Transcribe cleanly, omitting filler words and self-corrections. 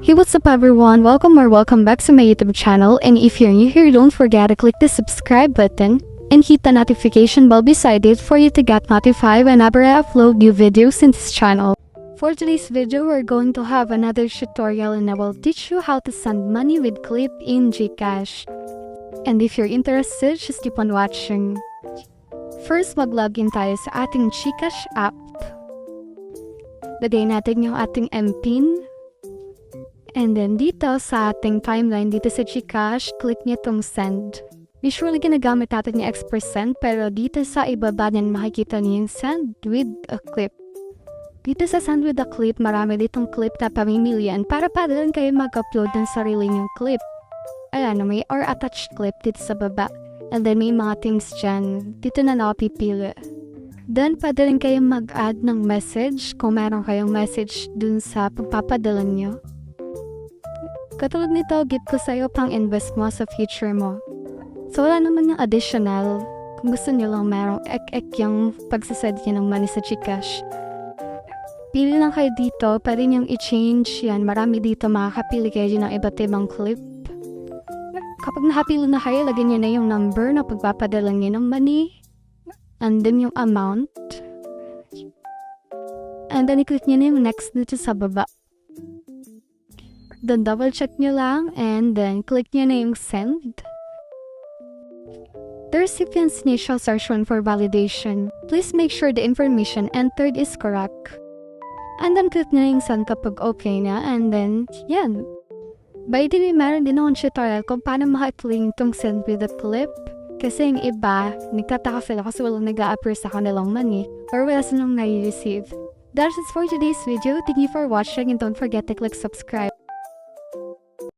Hey, what's up everyone? Welcome back to my YouTube channel, and if you're new here, don't forget to click the subscribe button and hit the notification bell beside it for you to get notified whenever I upload new videos in this channel. For today's video, we're going to have another tutorial and I will teach you how to send money with clip in Gcash. And if you're interested, just keep on watching. First, mag-login tayo sa ating Gcash app. Lagay natin yung ating MPIN. And then dito sa ating timeline, dito sa Gcash, click niyo itong send. Usually ginagamit natin yung X%, pero dito sa ibaba niyan makikita niyo yung send with a clip. Dito sa send with a clip, marami ditong clip na pamimilian para lang kayo mag-upload ng sarili niyong clip. Ayan, may or attached clip dito sa baba. And then may mga things dyan. Dito na nakapipili. Then, pwede rin kayo mag-add ng message kung meron kayong message dun sa pagpapadala niyo. Katulad nito, gift ko sa'yo pang invest mo sa future mo. So, wala naman yung additional. Kung gusto nyo lang merong ek-ek yung pagsasend nyo ng money sa Gcash. Pili lang kayo dito, pwede nyo i-change yan. Marami dito, makakapili kayo ng iba't ibang clip. Kapag nakapili na kayo, lagyan nyo na yung number na pagpapadala nyo ng money. And then yung amount. And then i-click nyo na yung next dito sa baba. Then double check nyo lang and then click nyo na yung send. The recipient's initial search for validation. Please make sure the information entered is correct. And then click nyo na yung send kapag okay na, and then yan. By the way, meron din akong tutorial kung paano maka-clean itong send with a clip. Kasi yung iba, nagtataka sila kasi walang nag-a-appear sa kanilang money or wala silang nai-receive. That's it for today's video. Thank you for watching and don't forget to click subscribe.